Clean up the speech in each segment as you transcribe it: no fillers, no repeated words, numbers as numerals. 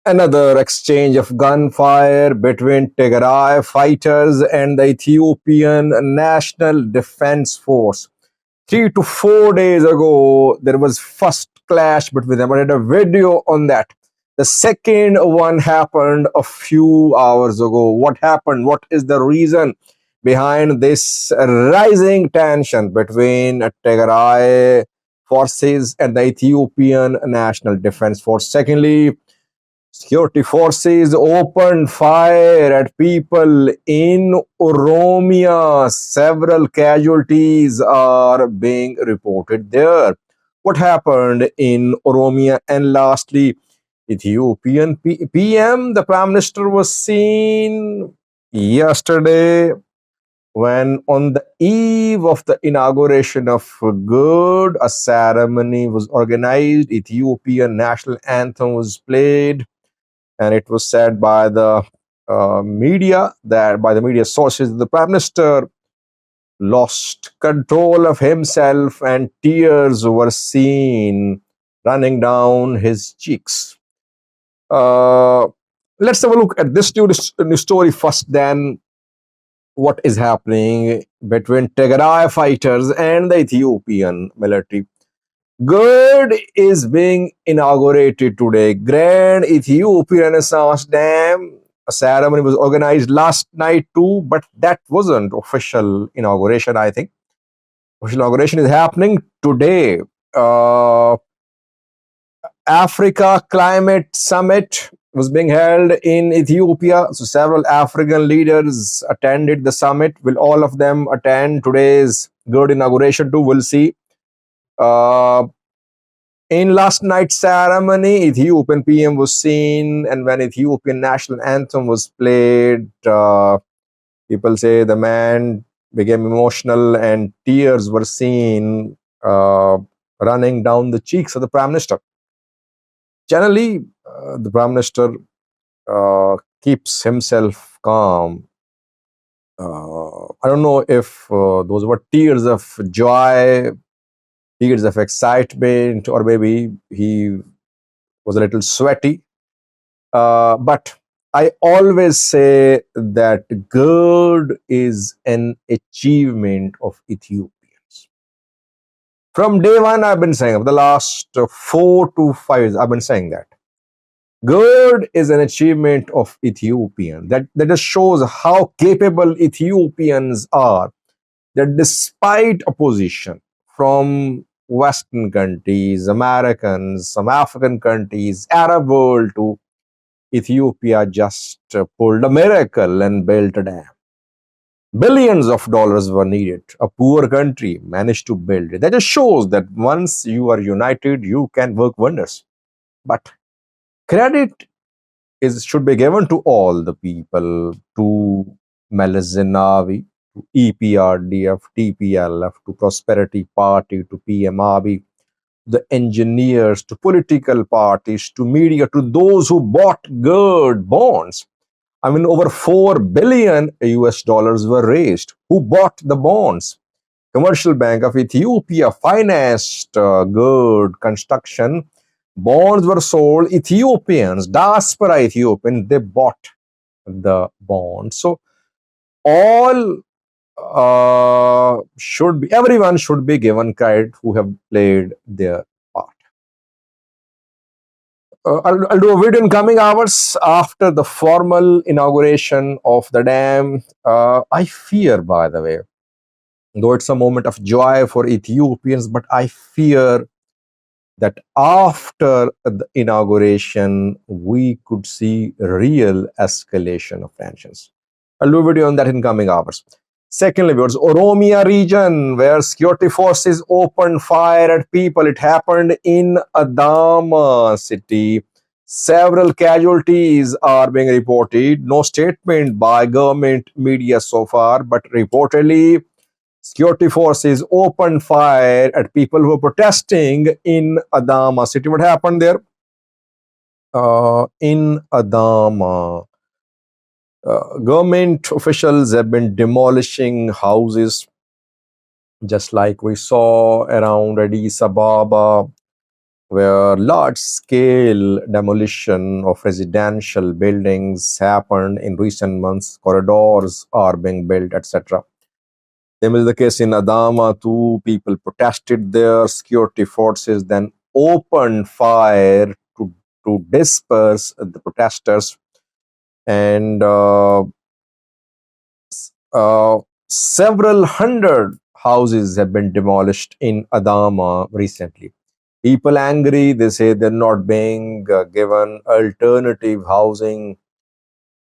Another exchange of gunfire between Tigray fighters and the Ethiopian National Defense Force. 3 to 4 days ago, there was first clash between them. I had a video on that. The second one happened a few hours ago. What happened? What is the reason behind this rising tension between Tigray forces and the Ethiopian National Defense Force? Secondly, security forces opened fire at people in Oromia. Several casualties are being reported there. What happened in Oromia? And lastly, Ethiopian PM, the Prime Minister, was seen yesterday when, on the eve of the inauguration of GURD, a ceremony was organized. Ethiopian national anthem was played, and it was said by the media, that by the media sources, the Prime Minister lost control of himself and tears were seen running down his cheeks. Let's have a look at this new story first, then what is happening between Tigray fighters and the Ethiopian military. GURD is being inaugurated today. Grand Ethiopian Renaissance Dam. A ceremony was organized last night too, but that wasn't official inauguration, I think. Official inauguration is happening today. Africa Climate Summit was being held in Ethiopia. So several African leaders attended the summit. Will all of them attend today's GURD inauguration too? We'll see. In last night's ceremony, Ethiopian PM was seen, and when Ethiopian national anthem was played, people say the man became emotional and tears were seen running down the cheeks of the Prime Minister. Generally, the Prime Minister keeps himself calm. I don't know if those were tears of joy, tears of excitement, or maybe he was a little sweaty. But I always say that GURD is an achievement of Ethiopians. From day one, I've been saying, of the last 4 to 5 years, I've been saying that GURD is an achievement of Ethiopians. That just shows how capable Ethiopians are. That despite opposition from Western countries, Americans, some African countries, Arab world too, Ethiopia just pulled a miracle and built a dam. Billions of dollars were needed. A poor country managed to build it. That just shows that once you are united, you can work wonders. But credit should be given to all the people, to Meles Zenawi, to EPRDF, TPLF, to Prosperity Party, to PMRB, the engineers, to political parties, to media, to those who bought GURD bonds. I mean, over $4 billion US dollars were raised. Who bought the bonds? Commercial Bank of Ethiopia financed GURD construction. Bonds were sold. Ethiopians, diaspora Ethiopians, they bought the bonds. So all everyone should be given credit who have played their part. I'll do a video in coming hours after the formal inauguration of the dam. I fear, by the way, though it's a moment of joy for Ethiopians, but I fear that after the inauguration, we could see real escalation of tensions. I'll do a video on that in coming hours. Secondly, it was Oromia region where security forces opened fire at people. It happened in Adama city. Several casualties are being reported. No statement by government media so far, but reportedly, security forces opened fire at people who were protesting in Adama city. What happened there? In Adama, government officials have been demolishing houses, just like we saw around Addis Ababa. where large-scale demolition of residential buildings happened in recent months. Corridors are being built, etc. Same is the case in Adama too. People protested there. Security forces then opened fire to disperse the protesters, and several hundred houses have been demolished in Adama recently. People angry. They say they're not being given alternative housing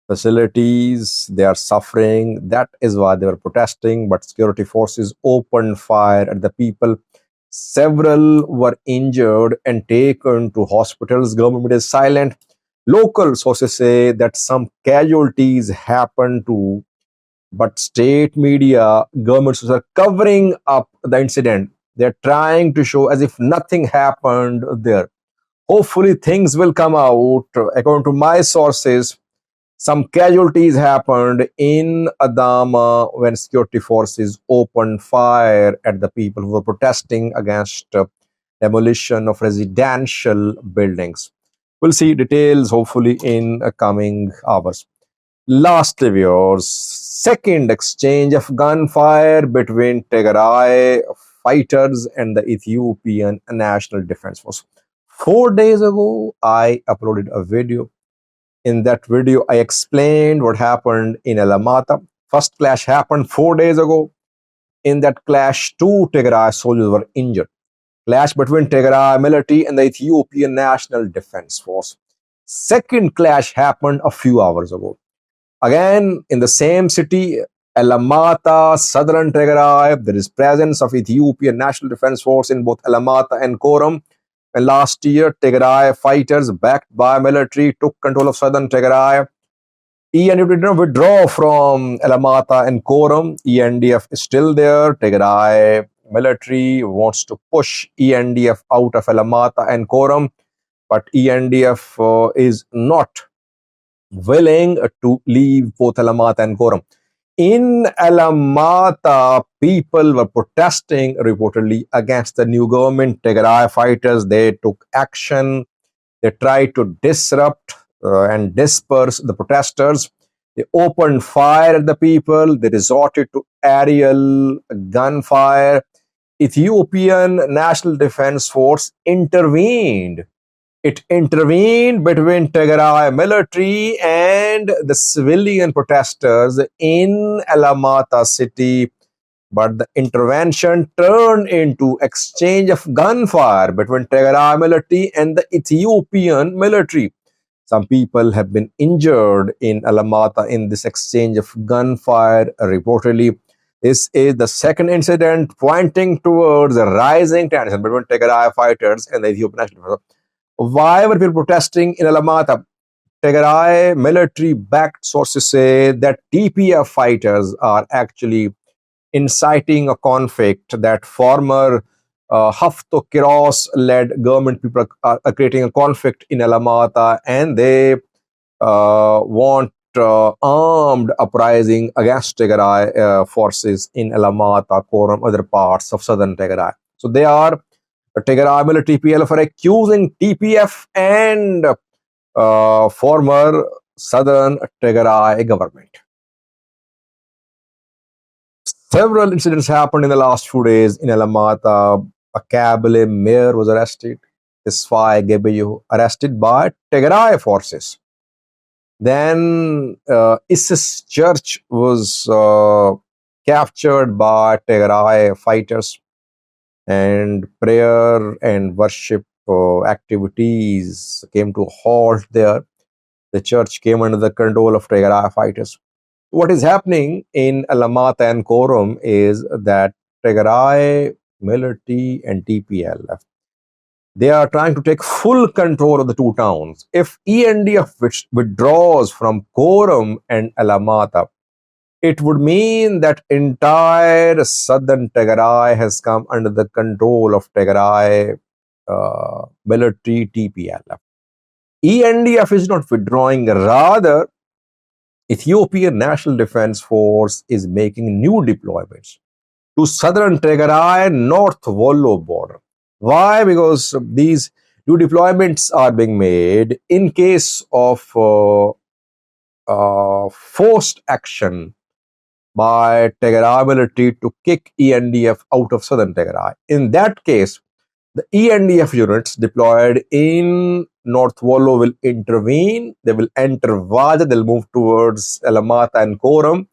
facilities. They are suffering. That is why they were protesting. But security forces opened fire at the people. Several were injured and taken to hospitals. Government is silent. Local sources say that some casualties happened too, but state media, governments are covering up the incident. They're trying to show as if nothing happened there. Hopefully, things will come out. According to my sources, some casualties happened in Adama when security forces opened fire at the people who were protesting against demolition of residential buildings. We'll see details hopefully in coming hours. Lastly, viewers, second exchange of gunfire between Tigray fighters and the Ethiopian National Defense Force. 4 days ago, I uploaded a video. In that video, I explained what happened in Alamata. First clash happened 4 days ago. In that clash, two Tigray soldiers were injured. Clash between Tigray military and the Ethiopian National Defense Force. Second clash happened a few hours ago. Again, in the same city, Alamata, Southern Tigray, there is presence of Ethiopian National Defense Force in both Alamata and Oromia. And last year, Tigray fighters backed by military took control of Southern Tigray. ENDF did not withdraw from Alamata and Oromia. ENDF is still there. Tigray military wants to push ENDF out of Alamata and Oromia, but ENDF is not willing to leave both Alamata and Oromia. In Alamata, people were protesting reportedly against the new government. Tigray fighters, they took action. They tried to disrupt and disperse the protesters. They opened fire at the people. They resorted to aerial gunfire. Ethiopian National Defense Force intervened. It intervened between Tigray military and the civilian protesters in Alamata city, but the intervention turned into exchange of gunfire between Tigray military and the Ethiopian military. Some people have been injured in Alamata in this exchange of gunfire, reportedly. This is the second incident pointing towards a rising tension between Tigray fighters and the Ethiopian National Defense Force. Why were people protesting in Alamata? Tigray military-backed sources say that TPF fighters are actually inciting a conflict, that former Hafto Kiros-led government people are creating a conflict in Alamata, and they want armed uprising against Tigray forces in Alamata, Oromia, other parts of southern Tigray. So they are Tigray military PLF are accusing TPF and former southern Tigray government. Several incidents happened in the last few days in Alamata. A Kabyle mayor was arrested. Isfai Gebeyu arrested by Tigray forces. Then Isis church was captured by Tigray fighters, and prayer and worship activities came to a halt there. The church came under the control of Tigray fighters. What is happening in Alamata and Oromia is that Tigray military and TPLF, they are trying to take full control of the two towns. If ENDF withdraws from Oromia and Alamata, it would mean that entire southern Tigray has come under the control of Tigray military TPLF. ENDF is not withdrawing, rather, Ethiopian National Defense Force is making new deployments to southern Tigray, North Wollo border. Why? Because these Two deployments are being made in case of forced action by Tigray military to kick ENDF out of Southern Tigray. In that case, the ENDF units deployed in North Wollo will intervene. They will enter Vaja. They'll move towards Alamata and Koram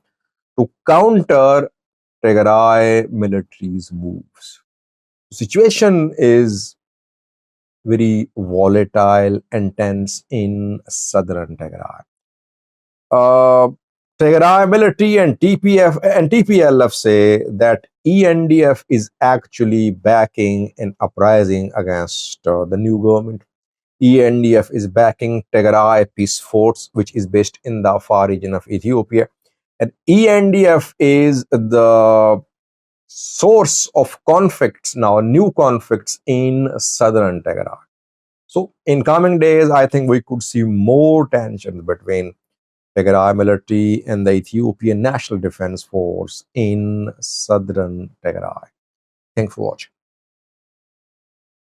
to counter Tigray military's moves. The situation is very volatile and tense in southern Tigray. Tigray military and TPF and TPLF say that ENDF is actually backing an uprising against the new government. ENDF is backing Tigray Peace Force, which is based in the Afar region of Ethiopia. And ENDF is the source of conflicts now, new conflicts in southern Tigray. So in coming days, I think we could see more tension between Tigray military and the Ethiopian National Defense Force in southern Tigray. Thanks for watching.